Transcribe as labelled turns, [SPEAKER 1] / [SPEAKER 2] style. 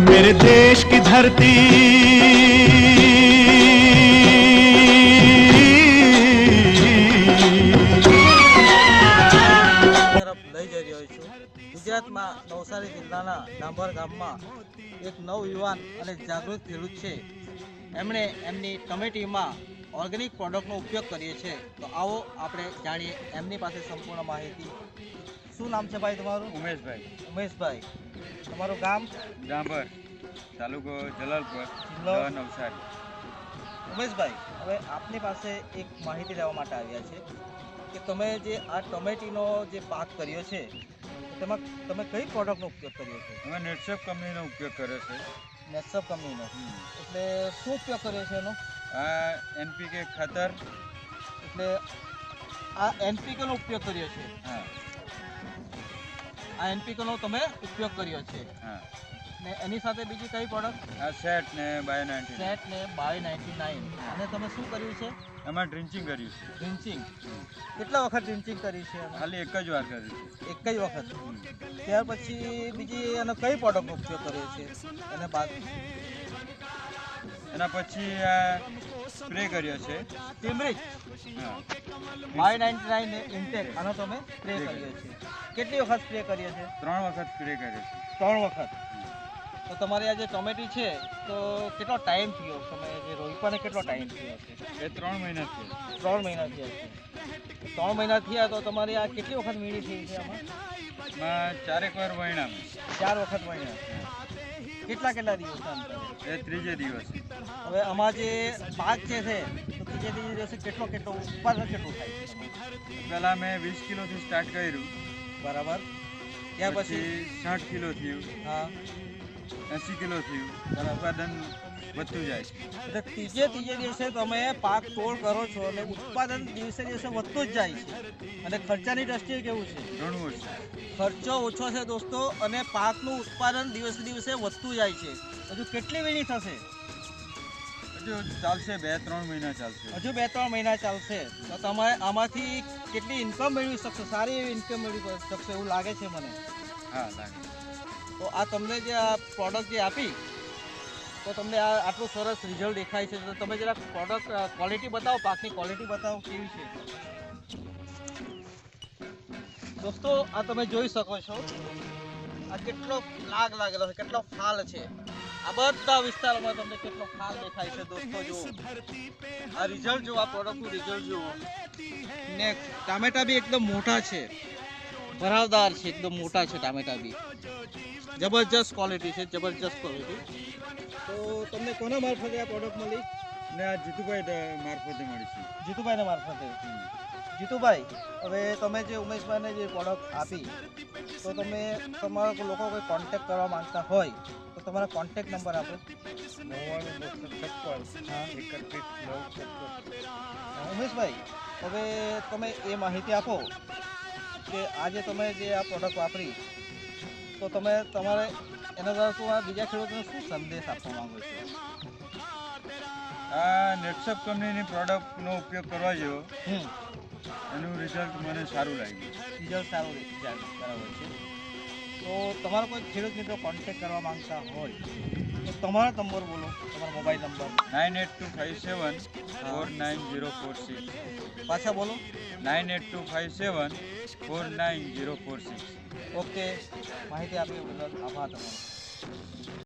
[SPEAKER 1] मेरे देश की धरती
[SPEAKER 2] તરફ લઈ જઈ રહ્યો છું। ગુજરાતમાં નવસારી જિલ્લાના ડાંભર ગામમાં એક નવયુવાન અને જાગૃત ખેડૂત છે। એમણે એમની ટમેટીમાં ઓર્ગેનિક પ્રોડક્ટનો ઉપયોગ કર્યો છે। તો આવો આપણે જાણીએ એમની પાસે સંપૂર્ણ માહિતી। શું નામ છે ભાઈ તમારું?
[SPEAKER 3] ઉમેશભાઈ,
[SPEAKER 2] ઉમેશભાઈ, તમારું ગામ?
[SPEAKER 3] ડાંભર, તાલુકો જલાલપુર,
[SPEAKER 2] જિલ્લો?
[SPEAKER 3] જિલ્લો નવસારી।
[SPEAKER 2] ઉમેશભાઈ, હવે આપની પાસે એક માહિતી લેવા માટે આવ્યા છે કે તમે જે આ ટમેટીનો જે પાક કર્યો છે તેમાં તમે કઈ પ્રોડક્ટનો ઉપયોગ કર્યો છે?
[SPEAKER 3] અમે નેટસેપ કંપનીનો ઉપયોગ કર્યો છે।
[SPEAKER 2] નેટસપ કંપનીનો, એટલે શું ઉપયોગ કર્યો છે એનો?
[SPEAKER 3] આ એનપીકે ખાતર।
[SPEAKER 2] એટલે આ એનપીકેનો ઉપયોગ કર્યો છે?
[SPEAKER 3] હા
[SPEAKER 2] આ એનપીકેનો તમે ઉપયોગ કર્યો છે
[SPEAKER 3] હા।
[SPEAKER 2] ને એની સાથે બીજી કઈ પ્રોડક્ટ?
[SPEAKER 3] આ સેટ ને બાય 99
[SPEAKER 2] સેટ ને બાય 99। અને તમે શું કર્યું છે?
[SPEAKER 3] એમાં ડ્રિંચિંગ કર્યું છે।
[SPEAKER 2] ડ્રિન્ચિંગ કેટલા વખત ડ્રિન્ચિંગ કરી છે એમાં?
[SPEAKER 3] ખાલી એક જ વાર કર્યું છે।
[SPEAKER 2] એક જ વખત? ત્યાર પછી બીજી એનો કઈ પ્રોડક્ટનો ઉપયોગ કર્યો છે એને બાદ?
[SPEAKER 3] એના પછી આ સ્પ્રે કર્યો છે।
[SPEAKER 2] ટીમરીચ
[SPEAKER 3] હા
[SPEAKER 2] બાય 99 ઇન્ટેક આનો તમે સ્પ્રે કર્યો છે। કેટલી વખત સ્પ્રે કર્યો છે?
[SPEAKER 3] 3 વખત સ્પ્રે કર્યો છે।
[SPEAKER 2] 3 વખત। તો તમારી આ જે ટમેટી છે તો કેટલો ટાઈમ થયો? તમે જે રોઈપાને કેટલો ટાઈમ થયો છે?
[SPEAKER 3] એ 3 મહિના થયા।
[SPEAKER 2] 3 મહિના થયા છે। 3 મહિના થયા તો તમારી આ કેટલી વખત વીણી થઈ છે આમાં?
[SPEAKER 3] એમાં 4 વાર વહેણામાં।
[SPEAKER 2] 4 વખત વણ્યા। કેટલા કેટલા દિવસ અંતરે?
[SPEAKER 3] એ ત્રીજે દિવસે।
[SPEAKER 2] હવે આમાં જે પાક છે તો ત્રીજે દિવસે કેટલો ઉત્પાદન કેટલું થાય છે?
[SPEAKER 3] પહેલાં મેં 20 કિલોથી સ્ટાર્ટ કર્યું।
[SPEAKER 2] બરાબર। ત્યાર પછી?
[SPEAKER 3] 60 કિલો થયું,
[SPEAKER 2] હા
[SPEAKER 3] 80 કિલો થયું। ઉત્પાદન વધતું જાય છે।
[SPEAKER 2] એટલે ત્રીજે દિવસે તમે પાક તોડ કરો છો અને ઉત્પાદન દિવસે દિવસે વધતું જ જાય છે। અને ખર્ચાની દ્રષ્ટિએ કેવું છે?
[SPEAKER 3] ઘણું ઓછું।
[SPEAKER 2] ખર્ચો ઓછો છે દોસ્તો, અને પાકનું ઉત્પાદન દિવસે દિવસે વધતું જાય છે। હજુ કેટલી વીણી થશે?
[SPEAKER 3] હજુ ચાલશે 2-3 મહિના ચાલશે।
[SPEAKER 2] હજુ 2-3 મહિના ચાલશે। તો તમે આમાંથી કેટલી ઇન્કમ મેળવી શકશો? સારી એવી ઇન્કમ મેળવી શકશો એવું લાગે છે મને।
[SPEAKER 3] હા લાગે।
[SPEAKER 2] તો આ તમને જે આ પ્રોડક્ટ જે આપી તો તમને આ આટલું સરસ રિઝલ્ટ દેખાય છે। તો તમે જરા પ્રોડક્ટ ક્વોલિટી બતાવો, પાકની ક્વોલિટી બતાવો કેવી છે દોસ્તો। આ તમે જોઈ શકો છો આ કેટલો લાગ લાગેલો છે, કેટલો ફાલ છે। આ બધા વિસ્તારોમાં તમને કેટલો ફાલ દેખાય છે દોસ્તો। જુઓ આ રિઝલ્ટ જુઓ, આ પ્રોડક્ટનું રિઝલ્ટ જુઓ। ને ટામેટા બી એકદમ મોટા છે, ભરાવદાર છે, એકદમ મોટા છે ટામેટા બી। જબરજસ્ત ક્વોલિટી છે, જબરજસ્ત ક્વોલિટી। તો તમને કોના મારફતે આ પ્રોડક્ટ મળી?
[SPEAKER 3] ને આ જીતુભાઈ મારફતે મળી છે।
[SPEAKER 2] જીતુભાઈના મારફતે। જીતુભાઈ, હવે તમે જે ઉમેશભાઈને જે પ્રોડક્ટ આપી તો તમે તમારા લોકો કોઈ કોન્ટેક્ટ કરવા માંગતા હોય તો તમારા કોન્ટેક્ટ નંબર આપો।
[SPEAKER 3] 99
[SPEAKER 2] ઉમેશભાઈ, હવે તમે એ માહિતી આપો કે આજે તમે જે આ પ્રોડક્ટ વાપરી તો તમે તમારે એના દ્વારા શું આ બીજા ખેડૂતોને શું સંદેશ આપવા માંગો છો?
[SPEAKER 3] આ નેટસપ કંપનીની પ્રોડક્ટનો ઉપયોગ કરવા જેવો। એનું રિઝલ્ટ મને સારું લાગ્યું।
[SPEAKER 2] રિઝલ્ટ સારું જાય, બરાબર છે। તો તમારો કોઈ ખેડૂત મિત્રો કોન્ટેક્ટ કરવા માંગતા હોય તો તમારો નંબર બોલો, તમારો મોબાઈલ નંબર।
[SPEAKER 3] 9825749046।
[SPEAKER 2] પાછા બોલો।
[SPEAKER 3] 9825749046।
[SPEAKER 2] ઓકે, માહિતી આપી બદલ આભાર તમારો।